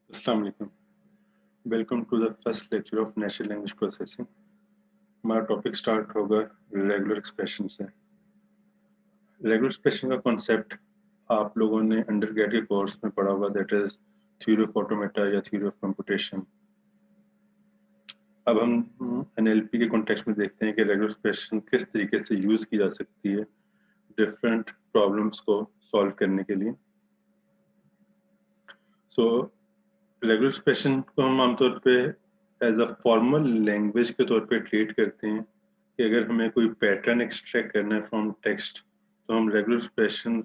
Assalamu alaikum. Welcome to the first lecture of natural language processing. हमारा topic start होगा regular expression से। Regular expression का concept आप लोगों ने अंडर ग्रेजुएट कोर्स में पढ़ा होगा, that is theory of automata या थ्योरी ऑफ कंप्यूटेशन। अब हम एनएलपी के कॉन्टेक्स्ट में देखते हैं कि रेगुलर एक्सप्रेशन किस तरीके से यूज की जा सकती है डिफरेंट प्रॉब्लम्स को सॉल्व करने के लिए। सो रेगुलर एक्सप्रेशन को हम आमतौर पे एज अ फॉर्मल लैंग्वेज के तौर पे ट्रीट करते हैं कि अगर हमें कोई पैटर्न एक्सट्रैक्ट करना है फ्रॉम टेक्स्ट तो हम रेगुलर एक्सप्रेशन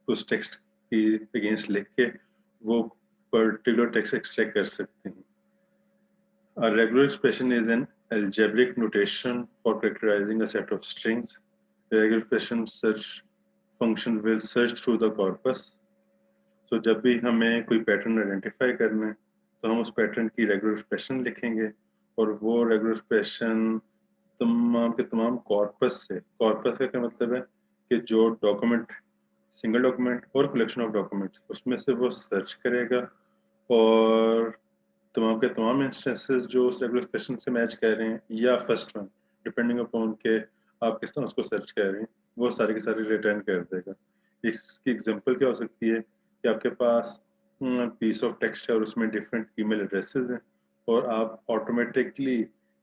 उस टेक्स्ट की अगेंस्ट लिख के वो पर्टिकुलर टेक्स्ट एक्सट्रैक्ट कर सकते हैं। A regular expression is an algebraic notation for characterizing a set of strings. The regular expression search function will search through the corpus. तो जब भी हमें कोई पैटर्न आइडेंटिफाई करना है तो हम उस पैटर्न की रेगुलर एक्सप्रेशन लिखेंगे और वो रेगुलर एक्सप्रेशन तमाम के तमाम कॉर्पस से, कॉर्पस का क्या मतलब है कि जो डॉक्यूमेंट, सिंगल डॉक्यूमेंट और कलेक्शन ऑफ डॉक्यूमेंट्स, उसमें से वो सर्च करेगा और तमाम के तमाम इंस्टेंसेस जो उस रेगुलर एक्सप्रेशन से मैच कर रहे हैं या फर्स्ट वन, डिपेंडिंग अपॉन के आप किस तरह उसको सर्च कर रहे हैं, वो सारी की सारी रिटर्न कर देगा। इसकी एग्जांपल क्या हो सकती है कि आपके पास पीस ऑफ टेक्स्ट है और उसमें डिफरेंट ईमेल एड्रेसेस हैं और आप ऑटोमेटिकली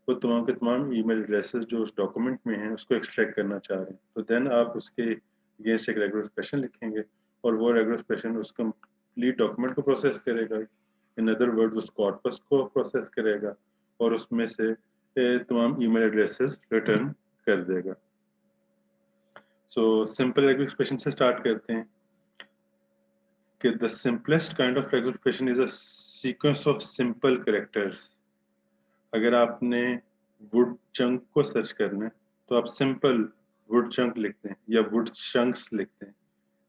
वो तमाम के तमाम ईमेल एड्रेसेस जो उस डॉक्यूमेंट में हैं उसको एक्सट्रैक्ट करना चाह रहे हैं, तो देन आप उसके अगेंस्ट एक रेगुलर एक्सप्रेशन लिखेंगे और वो रेगुलर एक्सप्रेशन उस कंप्लीट डॉक्यूमेंट को प्रोसेस करेगा, इन अदर वर्ड उस कॉर्पस को प्रोसेस करेगा और उसमें से तमाम ईमेल एड्रेसेस रिटर्न कर देगा। सो सिंपल रेगुलर एक्सप्रेशन से स्टार्ट करते हैं कि the simplest kind of regular expression is a sequence of simple characters. अगर आपने वुड चंक को सर्च करना है तो आप सिंपल वुड चंक लिखते हैं या वुड चंक्स लिखते हैं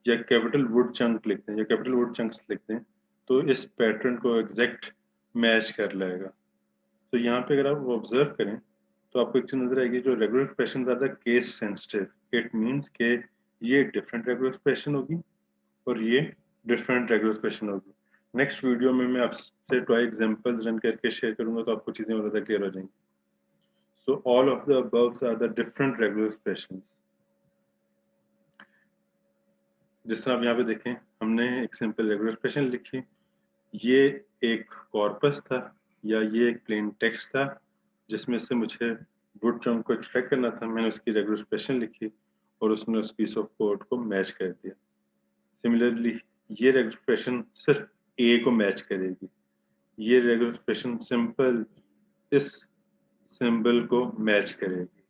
या कैपिटल वुड चंक लिखते हैं या कैपिटल वुड चंक्स लिखते हैं तो इस पैटर्न को एग्जैक्ट मैच कर लेगा। तो यहाँ पे अगर आप ऑब्जर्व करें तो आपको एक चीज नजर आएगी, जो regular expression are the case sensitive, it means के ये डिफरेंट रेगुलर एक्सप्रेशन होगी और ये डिफरेंट रेगुलर एक्सप्रेशन होगी। नेक्स्ट वीडियो में मैं आपसे टॉय एग्जांपल्स रन करके शेयर करूंगा तो आपको चीजें और ज्यादा क्लियर हो जाएंगी। So all of the aboves are the different regular expressions. जिस तरह आप यहाँ पे देखें, हमने एक सिंपल रेगुलर एक्सप्रेशन लिखी, ये एक कॉर्पस था या ये एक प्लेन टेक्स्ट था जिसमें से मुझे वुड चंक को एक्सट्रैक्ट करना था। मैंने उसकी रेगुलर एक्सप्रेशन लिखी और उसने उस पीस ऑफ कोड को मैच कर दिया। सिमिलरली ये रेगुलर एक्सप्रेशन सिर्फ ए को मैच करेगी, ये रेगुलर एक्सप्रेशन सिंपल इस सिंबल को मैच करेगी।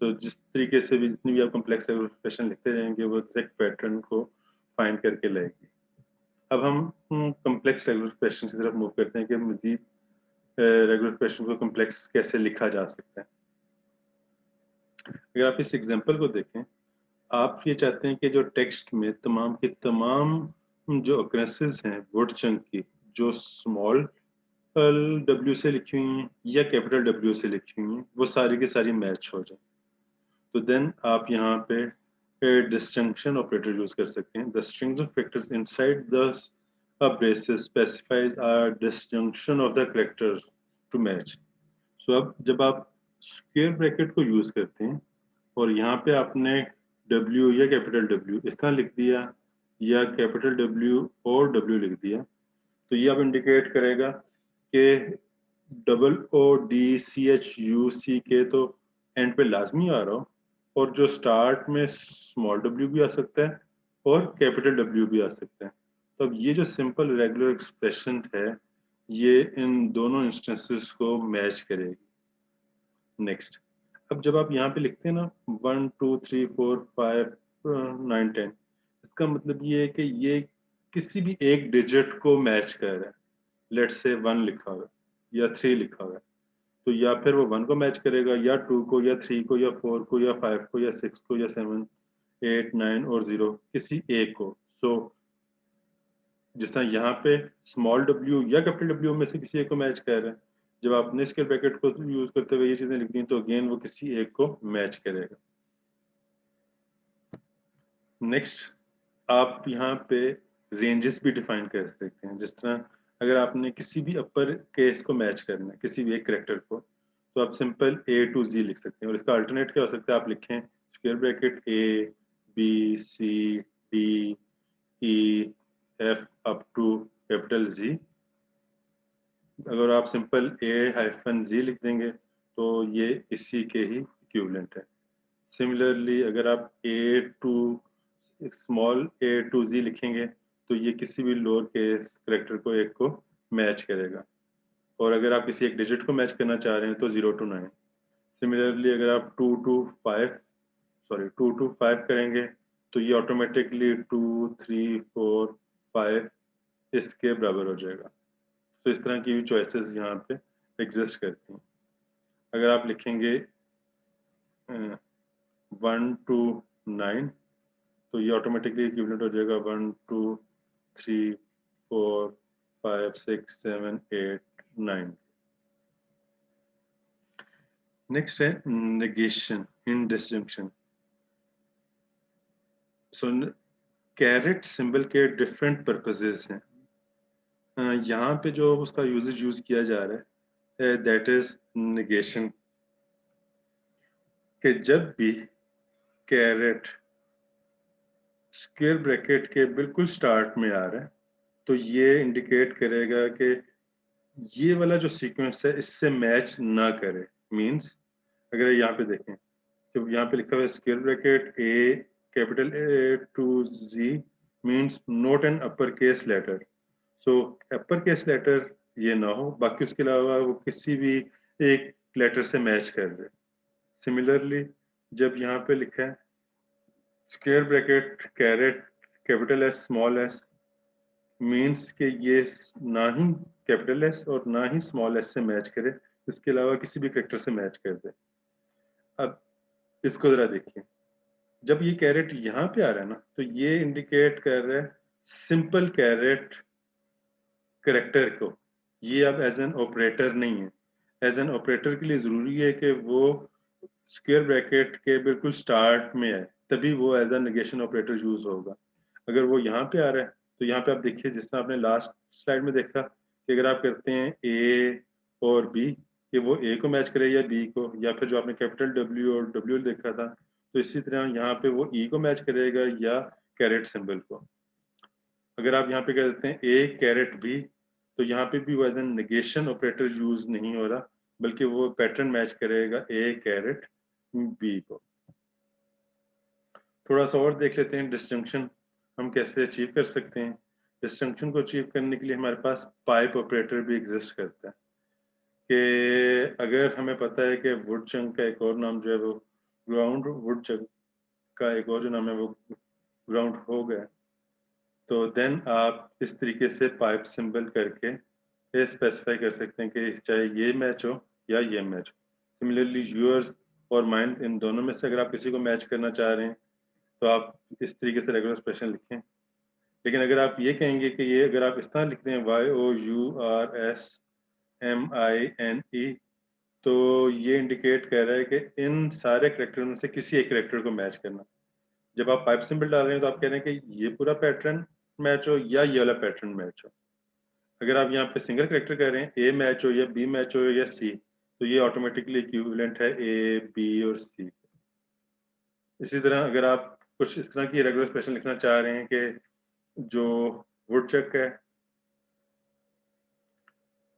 तो जिस तरीके से भी जितनी भी आप कॉम्प्लेक्स रेगुलर एक्सप्रेशन लिखते रहेंगे वो एग्जैक्ट पैटर्न को फाइंड करके लाएगी। अब हम कॉम्प्लेक्स रेगुलर एक्सप्रेशन की तरफ मूव करते हैं कि मजीद रेगुलर एक्सप्रेशन को कॉम्प्लेक्स कैसे लिखा जा सकता है। अगर आप इस एग्जांपल को देखें, आप ये चाहते हैं कि जो टेक्स्ट में तमाम के तमाम जो occurrences हैं वर्ड चंक की, जो स्मॉल डब्ल्यू से लिखी हुई हैं या कैपिटल डब्ल्यू से लिखी हुई हैं, वो सारी की सारी मैच हो जाए, तो देन आप यहाँ पे डिस्टिंक्शन ऑपरेटर यूज कर सकते हैं। The strings of factors inside the braces specifies a distinction of the character to match. So अब जब आप स्क्वायर ब्रैकेट को यूज करते हैं और यहाँ पे आपने W या कैपिटल W इस तरह लिख दिया या कैपिटल W और W लिख दिया, तो ये अब इंडिकेट करेगा कि OODCHUCK तो एंड पे लाजमी आ रहा हो और जो स्टार्ट में स्मॉल w भी आ सकता है और कैपिटल W भी आ सकता है। तो अब ये जो सिंपल रेगुलर एक्सप्रेशन है ये इन दोनों इंस्टेंसेस को मैच करेगी। नेक्स्ट, अब जब आप यहाँ पे लिखते हैं ना 1 2 3 4 5 9 10, इसका मतलब ये है कि ये किसी भी एक डिजिट को मैच कर रहा है। लेट्स से 1 लिखा हुआ है या 3 लिखा हुआ है, तो या फिर वो 1 को मैच करेगा या 2 को या 3 को या 4 को या 5 को या 6 को या 7 8 9 और 0 किसी एक को। सो जिस तरह यहाँ पे स्मॉल w या कैपिटल W में से किसी एक को मैच कर रहा है, जब आपने स्केल ब्रैकेट को यूज करते हुए ये चीजें लिख दी तो अगेन वो किसी एक को मैच करेगा। नेक्स्ट, आप यहाँ पे रेंजेस भी डिफाइन कर सकते हैं। जिस तरह अगर आपने किसी भी अपर केस को मैच करना है, किसी भी एक कैरेक्टर को, तो आप सिंपल A to Z लिख सकते हैं। और इसका अल्टरनेट क्या हो सकता है, आप लिखें square bracket A B C D E F up to capital Z। अगर आप सिंपल A-Z लिख देंगे तो ये इसी के ही इक्विवेलेंट है। सिमिलरली अगर आप स्मॉल a to Z लिखेंगे तो ये किसी भी लोअर केस करेक्टर को एक को मैच करेगा। और अगर आप किसी एक डिजिट को मैच करना चाह रहे हैं तो 0 to 9। सिमिलरली अगर आप 2 to 5 करेंगे तो ये ऑटोमेटिकली 2 3 4 5 इसके बराबर हो जाएगा। तो इस तरह की भी चॉइसेस यहाँ पे एग्जिस्ट करती हैं। अगर आप लिखेंगे 1 to 9 तो ये ऑटोमेटिकली इक्विवेलेंट हो जाएगा 1 2 3 4 5 6 7 8 9। नेक्स्ट है नेगेशन इन डिस्जंक्शन। सो कैरेट सिंबल के डिफरेंट पर्पसेस हैं। यहाँ पे जो उसका यूज किया जा रहा है दैट इज नेगेशन, कि जब भी कैरेट स्क्वायर ब्रैकेट के बिल्कुल स्टार्ट में आ रहा है तो ये इंडिकेट करेगा कि ये वाला जो सीक्वेंस है इससे मैच ना करे। मींस अगर यहाँ पे देखें, जब यहाँ पे लिखा हुआ है square bracket A capital A to Z means not an upper case letter. So upper case letter ये ना हो, बाकी उसके अलावा वो किसी भी एक लेटर से मैच कर दे। सिमिलरली जब यहाँ पे लिखा है square bracket caret capital S small s means कि ये ना ही कैपिटल S और ना ही स्मॉल s से मैच करे, इसके अलावा किसी भी कैरेक्टर से मैच कर दे। अब इसको जरा देखिए, जब ये कैरेट यहाँ पे आ रहा है ना तो ये इंडिकेट कर रहा है सिंपल कैरेट कैरेक्टर को। ये अब एज एन ऑपरेटर नहीं है। एज एन ऑपरेटर के लिए जरूरी है कि वो स्क्वायर ब्रैकेट के बिल्कुल स्टार्ट में है, तभी वो as an negation operator use होगा। अगर वो यहाँ पे आ रहा है तो यहाँ पे आप देखिए, जिस तरह आपने लास्ट स्लाइड में देखा कि अगर आप करते हैं ए और बी कि वो ए को मैच करे या बी को, या फिर जो आपने कैपिटल डब्ल्यू और डब्ल्यू देखा था तो इसी तरह यहाँ पे वो ई को मैच करेगा या कैरेट सिंबल को। अगर आप यहाँ पे कह देते हैं ए कैरेट बी तो यहाँ पे भी वो as an negation operator use नहीं हो रहा, बल्कि वो पैटर्न मैच करेगा ए कैरेट बी को। थोड़ा सा और देख लेते हैं डिस्जंक्शन हम कैसे अचीव कर सकते हैं। डिस्जंक्शन को अचीव करने के लिए हमारे पास पाइप ऑपरेटर भी एग्जिस्ट करता है, कि अगर हमें पता है कि वुड चंक का एक और नाम जो है वो ग्राउंड वुड चंक का एक और जो नाम है वो ग्राउंड हो गया, तो देन आप इस तरीके से पाइप सिंबल करके ये स्पेसिफाई कर सकते हैं कि चाहे ये मैच हो या ये मैच हो। सिमिलरली यूअर्स और माइंड, इन दोनों में से अगर आप किसी को मैच करना चाह रहे हैं तो आप इस तरीके से रेगुलर एक्सप्रेशन लिखें। लेकिन अगर आप ये कहेंगे कि ये अगर आप इस तरह लिखते हैं YOURSMINE तो ये इंडिकेट कर रहा है कि इन सारे करेक्टर में से किसी एक करेक्टर को मैच करना। जब आप पाइप सिंबल डाल रहे हैं तो आप कह रहे हैं कि ये पूरा पैटर्न मैच हो या ये वाला पैटर्न मैच हो। अगर आप यहाँ पे सिंगल करेक्टर कह रहे हैं ए मैच हो या बी मैच हो या सी, तो ये ऑटोमेटिकली इक्विवेलेंट है ए बी और सी। इसी तरह अगर आप कुछ इस तरह की रेगुलर एक्सप्रेशन लिखना चाह रहे हैं कि जो वुडचक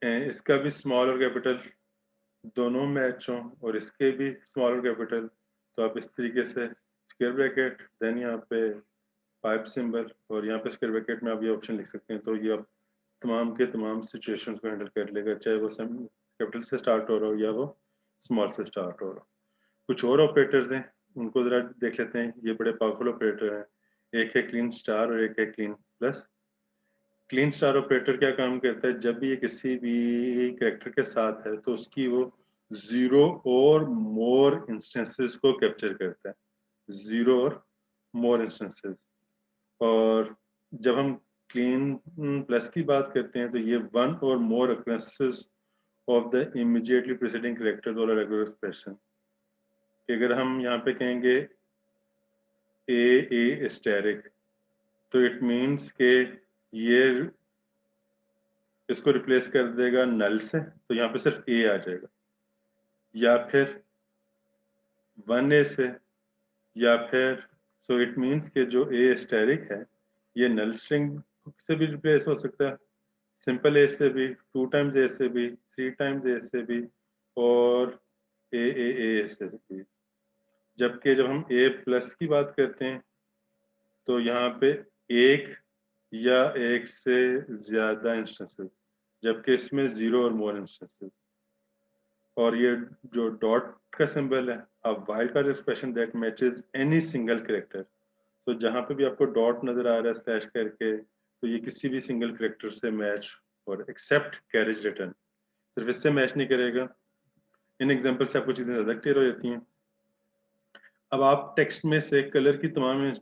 है इसका भी स्मॉल और कैपिटल दोनों मैच हों और इसके भी स्मॉल और कैपिटल, तो आप इस तरीके से स्क्वायर ब्रैकेट देन यहाँ पे पाइप सिंबल और यहाँ पे स्क्वायर ब्रैकेट में आप ये ऑप्शन लिख सकते हैं। तो ये आप तमाम के तमाम सिचुएशंस को हैंडल कर लेगा, चाहे वो कैपिटल से स्टार्ट हो रहा हो या वो स्मॉल से स्टार्ट हो रहा हो। कुछ और ऑपरेटर्स हैं, उनको जरा देख लेते हैं। ये बड़े पावरफुल ऑपरेटर हैं। एक है क्लीन स्टार और एक है clean plus. Kleene star operator क्या काम करता है, जब भी ये किसी भी कैरेक्टर के साथ है तो उसकी वो जीरो और मोर इंस्टेंसेस को कैप्चर करता है। जीरो और मोर इंस्टेंसेस। और जब हम क्लीन प्लस की बात करते हैं तो ये वन और more occurrences of the immediately preceding character वाला रेगुलर एक्सप्रेशन। अगर हम यहाँ पे कहेंगे ए स्टेरिक तो इट मीन्स के ये इसको रिप्लेस कर देगा नल से, तो यहाँ पे सिर्फ ए आ जाएगा, या फिर 1a से, या फिर सो इट मीन्स कि जो ए स्टेरिक है ये नल स्ट्रिंग से भी रिप्लेस हो सकता है, सिंपल ए से भी, 2 टाइम्स ए से भी, 3 टाइम्स ए से भी, और ए से भी। जबकि जब हम ए प्लस की बात करते हैं तो यहाँ पे एक या एक से ज्यादा इंस्टेंसेस, जबकि इसमें 0 और मोर इंस्टेंसेस। और ये जो डॉट का सिंबल है, a wildcard expression that matches any single character, तो जहाँ पे भी आपको डॉट नजर आ रहा है स्लैश करके, तो ये किसी भी सिंगल कैरेक्टर से मैच, और एक्सेप्ट कैरेज रिटर्न, सिर्फ इससे मैच नहीं करेगा। इन एग्जांपल से आपको चीजें ज्यादा क्लियर हो जाती हैं। अब आप टेक्स्ट में से कलर की तमाम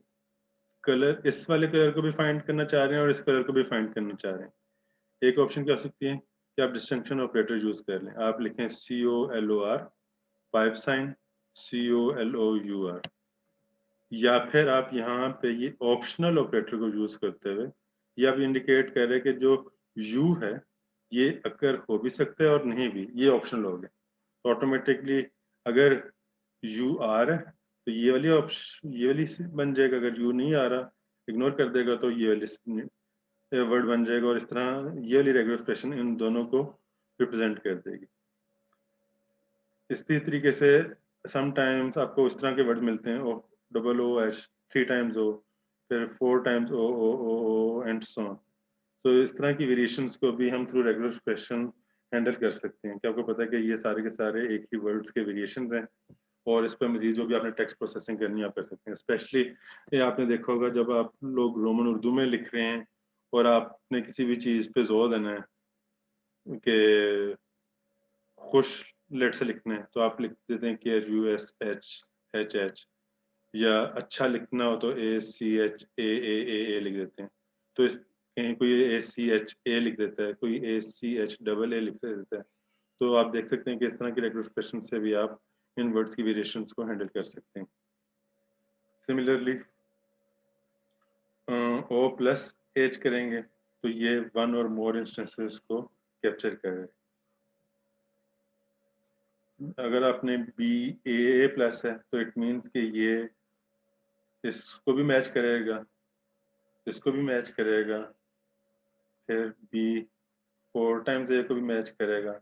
कलर, इस वाले कलर को भी फाइंड करना चाह रहे हैं और इस कलर को भी फाइंड करना चाह रहे हैं, एक ऑप्शन क्या हो सकती है कि आप डिस्टिंक्शन ऑपरेटर यूज कर लें। आप लिखें COLOR, पाइप साइन COLOUR, या फिर आप यहाँ पे ये ऑप्शनल ऑपरेटर को यूज करते हुए ये आप इंडिकेट कर रहे हैं कि जो यू है ये अगर हो भी सकता है और नहीं भी, ये ऑप्शनल हो गया। तो ऑटोमेटिकली अगर यू आ रहा है तो ये वाली ऑप्शन, ये वाली बन जाएगा, अगर यू नहीं आ रहा इग्नोर कर देगा तो ये वाली वर्ड बन जाएगा, और इस तरह ये वाली रेगुलर एक्सप्रेशन इन दोनों को रिप्रेजेंट कर देगी। इसी तरीके से समटाइम्स आपको इस तरह के वर्ड मिलते हैं, O double O H, 3 times O, फिर 4 times O and so on. तो इस तरह की वेरिएशंस को भी हम थ्रू रेगुलर एक्सप्रेशन हैंडल कर सकते हैं। क्या आपको पता है कि ये सारे के सारे एक ही वर्ड्स के वेरिएशंस हैं, और इस पर मजीद जो भी आपने टेक्स्ट प्रोसेसिंग करनी है आप कर सकते हैं। स्पेशली ये आपने देखा होगा जब आप लोग रोमन उर्दू में लिख रहे हैं और आपने किसी भी चीज़ पे जोर देना है कि खुश लेट से लिखना है, तो आप लिख देते हैं KRUSHHH, या अच्छा लिखना हो तो ACHAAA लिख देते हैं। तो इस कहीं कोई ACHA लिख देता है, कोई ACHAA लिख देता है। तो आप देख सकते हैं कि इस तरह की रेगुलर एक्सप्रेशन से भी आप इन वर्ड्स की वेरिएशंस को हैंडल कर सकते हैं। सिमिलरली O प्लस एच करेंगे तो ये 1 और मोर इंस्टेंसेस को कैप्चर करेगा। अगर आपने BAA प्लस है तो इट मीन्स कि ये इसको भी मैच करेगा, इसको भी मैच करेगा, फिर B 4 टाइम्स A को भी मैच करेगा,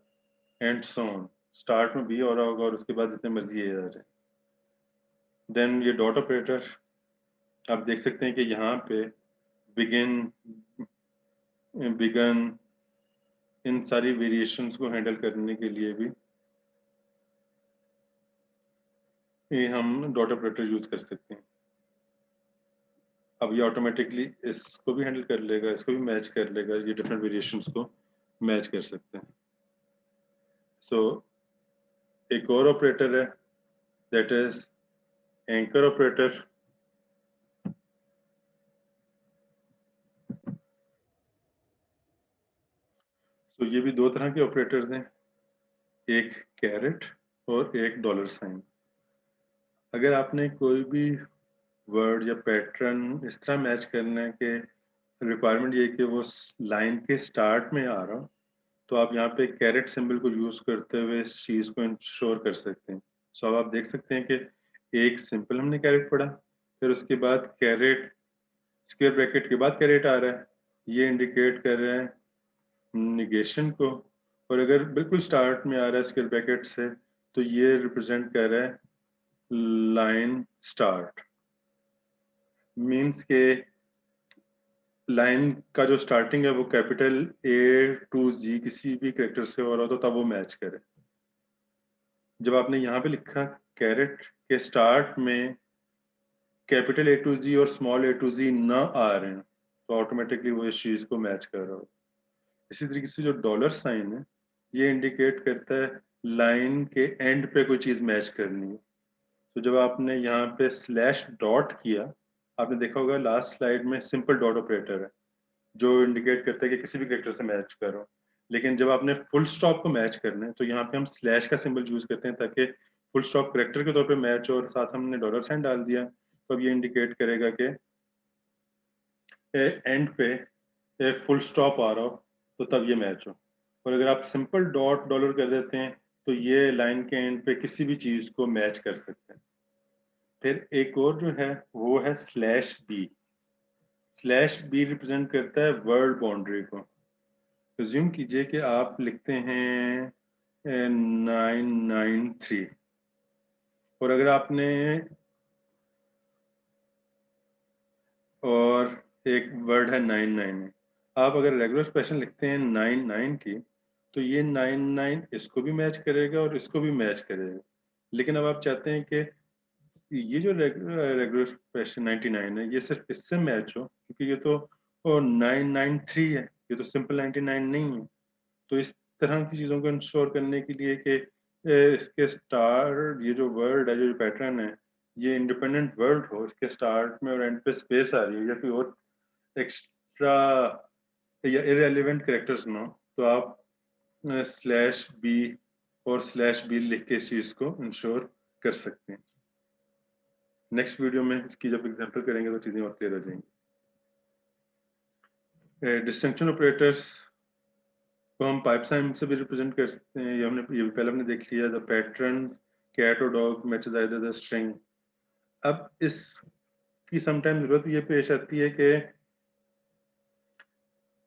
एंड सो ऑन। स्टार्ट में B हो रहा होगा और उसके बाद जितने मर्जी A आ जाए। देन ये डॉट ऑपरेटर, आप देख सकते हैं कि यहाँ पे बिगिन, बिगन, इन सारी वेरिएशंस को हैंडल करने के लिए भी ये हम डॉट ऑपरेटर यूज कर सकते हैं। अब ये ऑटोमेटिकली इसको भी हैंडल कर लेगा, इसको भी मैच कर लेगा, ये डिफरेंट वेरिएशंस को मैच कर सकते हैं। सो एक और ऑपरेटर है दैट इज एंकर ऑपरेटर। तो ये भी 2 तरह के ऑपरेटर्स हैं, एक कैरेट और एक डॉलर साइन। अगर आपने कोई भी वर्ड या पैटर्न इस तरह मैच करना है कि रिक्वायरमेंट ये कि वो लाइन के स्टार्ट में आ रहा हो, तो आप यहाँ पे कैरेट सिंबल को यूज करते हुए इस चीज को इंश्योर कर सकते हैं। सो अब आप देख सकते हैं कि एक सिंपल हमने कैरेट पढ़ा, फिर उसके बाद कैरेट स्क्वायर ब्रैकेट के बाद कैरेट आ रहा है, ये इंडिकेट कर रहे हैं निगेशन को। और अगर बिल्कुल स्टार्ट में आ रहा है स्क्वायर ब्रैकेट से तो ये रिप्रेजेंट कर रहा है लाइन स्टार्ट, मीन्स के लाइन का जो स्टार्टिंग है वो कैपिटल A to Z किसी भी कैरेक्टर से हो रहा हो तो तब वो मैच करे। जब आपने यहाँ पे लिखा कैरेट के स्टार्ट में कैपिटल A to Z और स्मॉल A to Z ना आ रहे हैं तो ऑटोमेटिकली वो इस चीज को मैच कर रहा हो। इसी तरीके से जो डॉलर साइन है ये इंडिकेट करता है लाइन के एंड पे कोई चीज मैच करनी है। तो जब आपने यहाँ पे स्लैश डॉट किया, आपने देखा होगा लास्ट स्लाइड में सिंपल डॉट ऑपरेटर है जो इंडिकेट करता है कि किसी भी कैरेक्टर से मैच करो। लेकिन जब आपने फुल स्टॉप को मैच करना है तो यहाँ पे हम स्लैश का सिंबल यूज करते हैं ताकि फुल स्टॉप कैरेक्टर के तौर पे मैच हो, और साथ हमने डॉलर साइन डाल दिया तो अब ये इंडिकेट करेगा कि एंड पे फुल स्टॉप आ रहा हो तो तब ये मैच हो। और अगर आप सिंपल डॉट डॉलर कर देते हैं तो ये लाइन के एंड पे किसी भी चीज को मैच कर सकते हैं। फिर एक और जो है वो है slash B. Slash B represent करता है वर्ड बाउंड्री को। अज्यूम कीजिए कि आप लिखते हैं 993 और अगर आपने और एक वर्ड है 99 आप अगर रेगुलर एक्सप्रेशन लिखते हैं 99 की तो ये 99 इसको भी मैच करेगा और इसको भी मैच करेगा। लेकिन अब आप चाहते हैं कि ये जो रेगुलर एक्सप्रेशन 99 है ये सिर्फ इससे मैच हो, क्योंकि ये तो 993 है, ये तो सिंपल 99 नहीं है। तो इस तरह की चीज़ों को इंश्योर करने के लिए कि इसके स्टार्ट ये जो वर्ड है, जो पैटर्न है, ये इंडिपेंडेंट वर्ड हो, इसके स्टार्ट में और एंड पे स्पेस आ रही है या कोई और एक्स्ट्रा या इररेलेवेंट कैरेक्टर्स ना हो, तो आप स्लैश बी और स्लैश बी लिख के इस चीज़ को इंश्योर कर सकते हैं। नेक्स्ट वीडियो में इसकी जब एग्जांपल करेंगे तो चीज़ें और क्लियर हो जाएंगी। डिस्टिंक्शन ऑपरेटर्स को हम पाइप साइन से भी रिप्रेजेंट कर सकते हैं। ये पहले हमने देख लिया, द पैटर्न कैट और dog matches either the string. अब इसकी समटाइम जरूरत ये पेश आती है कि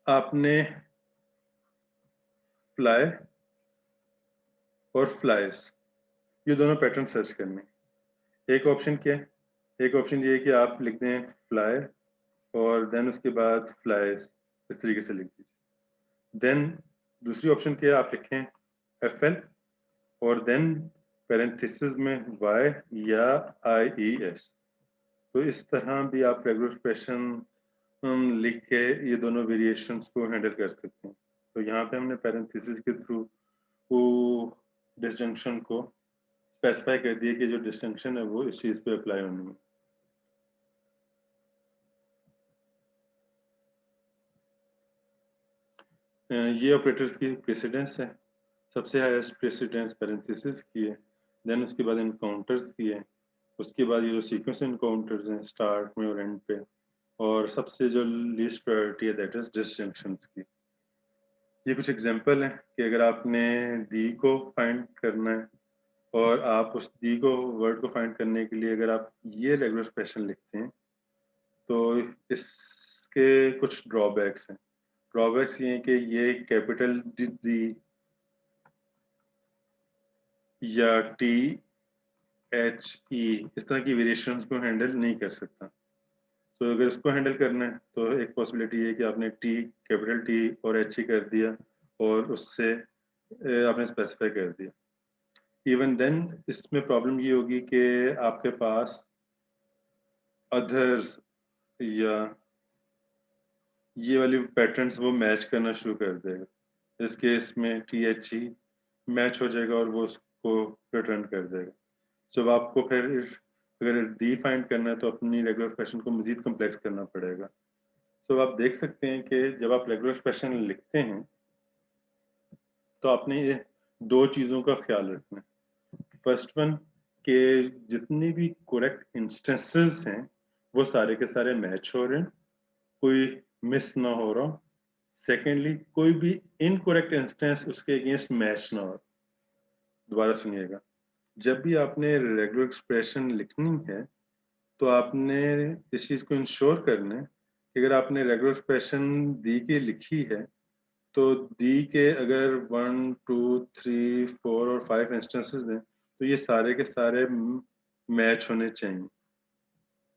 आपने फ्लाई और फ्लाइज ये दोनों पैटर्न सर्च करने। एक ऑप्शन क्या है? एक ऑप्शन ये है कि आप लिख दें फ्लाई और देन उसके बाद फ्लाइज, इस तरीके से लिख दीजिए। देन दूसरी ऑप्शन क्या है? आप लिखें FL और देन पैरेंथेसिस में Y या IES। तो इस तरह भी आप रेगुलर एक्सप्रेशन लिख के ये दोनों वेरिएशंस को हैंडल कर सकते हैं। तो यहाँ पे हमने पैरेंथेसिस के थ्रू वो डिस्जंक्शन को स्पेसिफाई कर दिया कि जो डिस्टिंक्शन है वो इस चीज़ पे अप्लाई होनी है। ये ऑपरेटर्स की प्रेसिडेंस है। सबसे हाईएस्ट प्रेसिडेंस पैरेंथेसिस की है, देन उसके बाद इनकाउंटर्स की है, उसके बाद ये जो सीक्वेंस इनकाउंटर्स हैं स्टार्ट में और एंड पे, और सबसे जो लीस्ट प्रायोरिटी है दैट इज डिस्टिंक्शंस की। ये कुछ एग्जांपल हैं कि अगर आपने दी को फाइंड करना है और आप उस दी को वर्ड को फाइंड करने के लिए अगर आप ये रेगुलर एक्सप्रेशन लिखते हैं तो इसके कुछ ड्रॉबैक्स हैं। ड्रॉबैक्स ये हैं कि ये कैपिटल डी या THE इस तरह की वेरिएशंस को हैंडल नहीं कर सकता। तो अगर इसको हैंडल करना है तो एक पॉसिबिलिटी है कि आपने कैपिटल T और HE कर दिया और उससे आपने स्पेसिफाई कर दिया। इवन देन इसमें प्रॉब्लम ये होगी कि आपके पास अदर्स या ये वाली पैटर्न्स वो मैच करना शुरू कर देगा। इस केस में THE मैच हो जाएगा और वो उसको रिटर्न कर देगा। जब आपको फिर अगर डी फाइंड करना है तो अपनी रेगुलर एक्सप्रेशन को मजीद कम्प्लेक्स करना पड़ेगा। तो आप देख सकते हैं कि जब आप रेगुलर एक्सप्रेशन लिखते हैं तो आपने ये दो चीज़ों का ख्याल रखना है। फर्स्ट वन के जितनी भी करेक्ट इंस्टेंसेस हैं वो सारे के सारे मैच हो रहे हैं, कोई मिस ना हो रहा। सेकेंडली कोई भी इनकरेक्ट इंस्टेंस उसके अगेंस्ट मैच ना हो। दोबारा सुनिएगा, जब भी आपने रेगुलर एक्सप्रेशन लिखनी है तो आपने इस चीज़ को इंश्योर करना है कि अगर आपने रेगुलर एक्सप्रेशन दी के लिखी है तो दी के अगर 1 2 3 4 और 5 इंस्टेंसेस हैं तो ये सारे के सारे मैच होने चाहिए।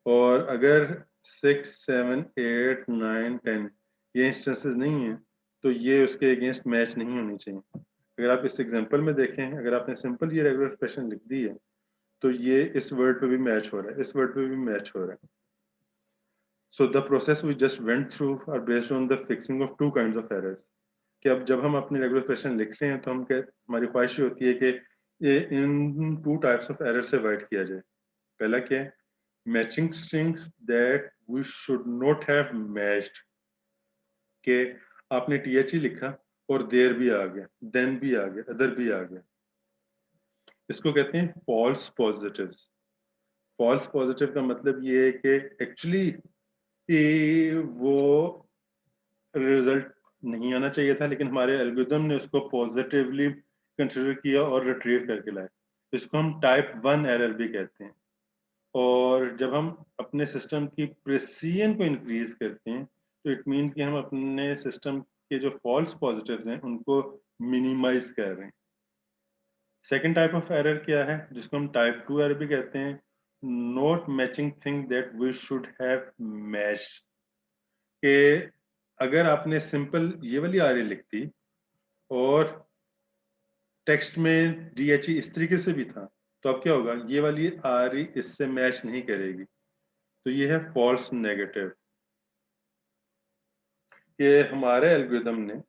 और अगर 6 7 8 9 10 ये इंस्टेंसेस नहीं है तो ये उसके अगेंस्ट मैच नहीं होनी चाहिए। अगर आप इस एग्जांपल में देखें, अगर आपने सिंपल ये रेगुलर एक्सप्रेशन लिख दी है तो ये इस वर्ड पे भी मैच हो रहा है, इस वर्ड पे भी मैच हो रहा है। So the process we just went through are based on the fixing of two kinds of errors. कि अब जब हम अपनी रेगुलर क्वेश्चन लिख रहे हैं तो हमारी ख्वाहिश ये होती है कि ये इन टू टाइप्स ऑफ एरर से अवॉइड किया जाए। पहला क्या है? Matching strings that we should not have matched. कि आपने THE लिखा और देयर भी आ गया, देन भी आ गया, अदर भी आ गया। इसको कहते हैं फॉल्स पॉजिटिव्स। फॉल्स पॉजिटिव का मतलब ये है कि एक्चुअली वो रिजल्ट नहीं आना चाहिए था, लेकिन हमारे एल्गोरिथम ने उसको पॉजिटिवली कंसिडर किया और रिट्रीव करके लाए। इसको हम टाइप 1 एरर भी कहते हैं। और जब हम अपने सिस्टम की प्रिसीजन को इंक्रीज करते हैं, तो इट मीन्स कि हम अपने सिस्टम के जो फॉल्स पॉजिटिव्स हैं उनको मिनिमाइज कर रहे हैं। सेकेंड टाइप ऑफ एरर क्या है, जिसको हम टाइप 2 एरर भी कहते हैं, not matching thing that we should have matched. कि अगर आपने सिंपल ये वाली आर लिख दी और टेक्स्ट में DHE इस तरीके से भी था, तो अब क्या होगा, ये वाली आर इससे मैच नहीं करेगी। तो ये है फॉल्स नेगेटिव। कि हमारे एल्गोरिथम ने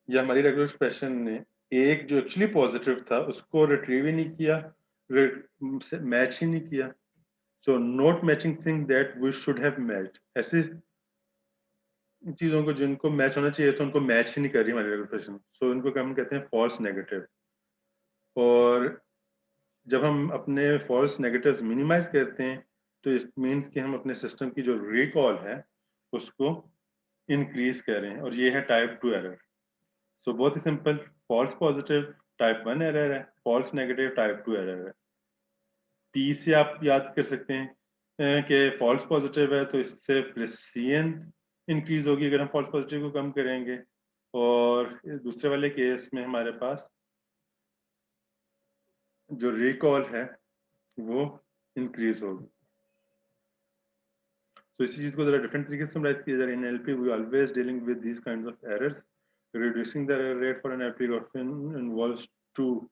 या हमारी रेगुलर एक्सप्रेशन ने एक जो एक्चुअली पॉजिटिव था उसको रिट्रीव ही नहीं किया, मैच ही नहीं किया। So not matching thing that we should have matched, ऐसे चीजों को जिनको मैच होना चाहिए तो उनको मैच ही नहीं कर रही हमारी रेगुलर एक्सप्रेशन। सो इनको हम कहते हैं फॉल्स नेगेटिव। और जब हम अपने फॉल्स नेगेटिव्स मिनिमाइज करते हैं, तो इट मीन्स कि हम अपने सिस्टम की जो रिकॉल है उसको इंक्रीज कर रहे हैं, और ये है टाइप 2 एरर। सो बहुत ही simple, false positive type 1 error है, फॉल्स नेगेटिव टाइप 2 एरर है। P से आप याद कर सकते हैं कि फॉल्स पॉजिटिव है तो इससे प्रिसीजन इंक्रीज होगी अगर हम फॉल्स पॉजिटिव को कम करेंगे, और दूसरे वाले केस में हमारे पास जो रिकॉल है वो इंक्रीज होगी। तो इसी चीज को जरा डिफरेंट तरीके से समराइज किया जा रहा है। In NLP we always dealing with these kinds of errors, reducing the error rate for NLP often involves two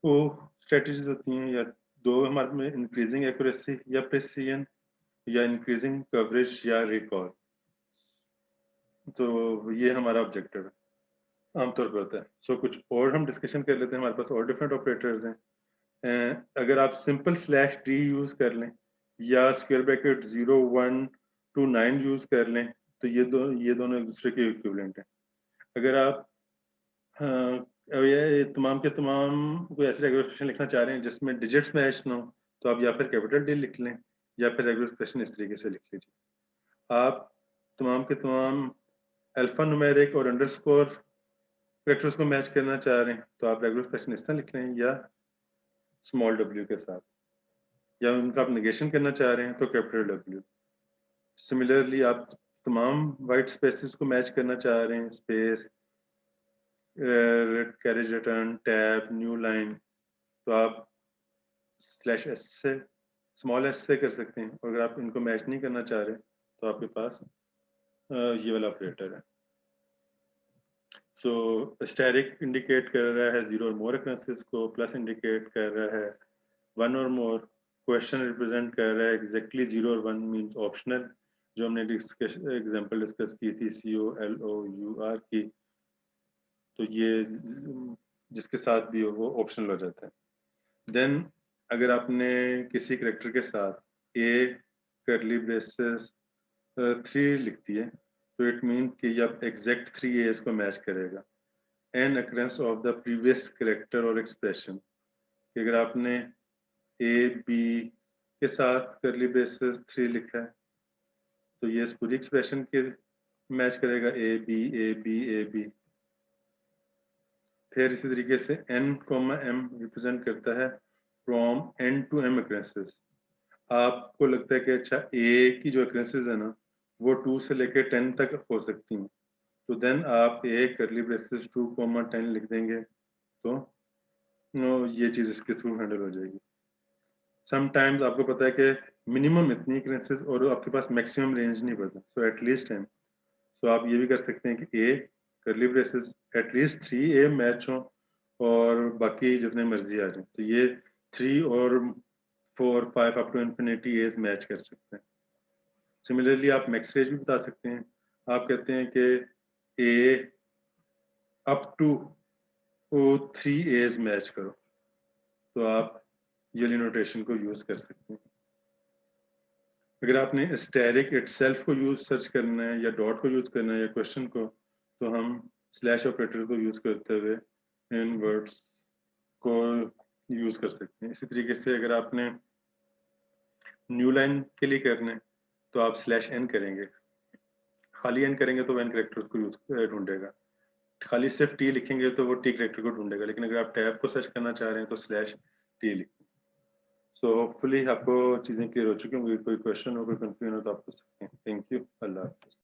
वो स्ट्रेटजीज होती हैं, या दो हमारे में, इंक्रीजिंग एक्यूरेसी या प्रिसीजन, या इंक्रीजिंग कवरेज या रिकॉल। तो ये हमारा ऑब्जेक्टिव है, आमतौर पर होता है। सो कुछ और हम डिस्कशन कर लेते हैं। हमारे पास और डिफरेंट ऑपरेटर्स हैं। अगर आप सिंपल स्लैश डी यूज कर लें या स्क्वायर ब्रैकेट 0 1 to 9 यूज कर लें, तो ये दोनों एक दूसरे के इक्विवेलेंट हैं। अगर आप ये तमाम के तमाम कोई ऐसी रेगुलर एक्सप्रेशन लिखना चाह रहे हैं जिसमें डिजिट्स मैच ना हो, तो आप या फिर कैपिटल डी लिख लें या फिर रेगुलर एक्सप्रेशन इस तरीके से लिख लीजिए। आप तमाम के तमाम अल्फा न्यूमेरिक और अंडरस्कोर कैरेक्टर्स को मैच करना चाह रहे हैं, तो आप रेगुलर एक्सप्रेशन इस तरह लिख लें या स्मॉल w के साथ, या उनका आप नेगेशन करना चाह रहे हैं तो कैपिटल W। सिमिलरली आप तमाम वाइट स्पेसेस को मैच करना चाह रहे हैं, space, carriage return, tab, new line, तो आप स्लैश एस से, स्मॉल एस से कर सकते हैं। और अगर आप इनको मैच नहीं करना चाह रहे तो आपके पास ये वाला ऑपरेटर है। सो स्टैटिक इंडिकेट कर रहा है 0 और मोर occurrences को, प्लस इंडिकेट कर रहा है 1 और मोर, क्वेश्चन रिप्रेजेंट कर रहा है एग्जैक्टली 0 और 1 मीन्स ऑप्शनल, जो हमने एग्जांपल डिस्कस की थी COLOUR की। तो ये जिसके साथ भी हो वो ऑप्शनल हो जाता है। देन अगर आपने किसी करेक्टर के साथ ए करली ब्रेसेस 3 लिख दिए, तो इट मीन कि ये आप एग्जैक्ट 3 एज को मैच करेगा। An occurrences of the previous character और एक्सप्रेशन, कि अगर आपने ए बी के साथ करली ब्रेसेस 3 लिखा है, तो ये इस पूरी एक्सप्रेशन के मैच करेगा, ए बी। फिर इसी तरीके से n, m रिप्रेजेंट करता है from n to m occurrences। आपको लगता है कि अच्छा a की जो occurrences है ना वो 2 से लेकर 10 तक हो सकती हैं, तो देन आप a करली ब्रेसेस 2, 10 लिख देंगे, तो ये चीज इसके थ्रू हैंडल हो जाएगी। समटाइम्स आपको पता है कि मिनिमम इतनी occurrences और आपके पास मैक्सिमम रेंज नहीं पता, सो एटलीस्ट m। तो आप ये भी कर सकते हैं कि ए करली ब्रेसेस एटलीस्ट 3 ए मैच हो और बाकी जितने मर्जी आ जाए, तो ये 3 और 4 5 up to infinity A's match कर सकते हैं। सिमिलरली आप मैक्स रेंज भी बता सकते हैं। आप कहते हैं कि ए अप टू 3 एज मैच करो, तो आप ये नोटेशन को यूज कर सकते हैं। अगर आपने स्टैटिक इटसेल्फ को यूज सर्च करना है या डॉट को यूज करना है या क्वेश्चन को, तो हम स्लैश ऑपरेटर को यूज करते हुए इन वर्ड्स को यूज कर सकते हैं। इसी तरीके से अगर आपने न्यू लाइन के लिए करना है तो आप स्लैश n करेंगे। खाली एन करेंगे तो एन करेक्टर को यूज ढूंढेगा, खाली सिर्फ टी लिखेंगे तो वो टी करेक्टर को ढूंढेगा, लेकिन अगर आप टैब को सर्च करना चाह रहे हैं तो स्लैश टी लिखें। सो होपफुली आपको चीजें क्लियर हो चुकी होंगी, कोई क्वेश्चन हो कोई कंफ्यूजन हो तो आप पूछ सकते हैं। थैंक यू, अल्लाह हाफिज़।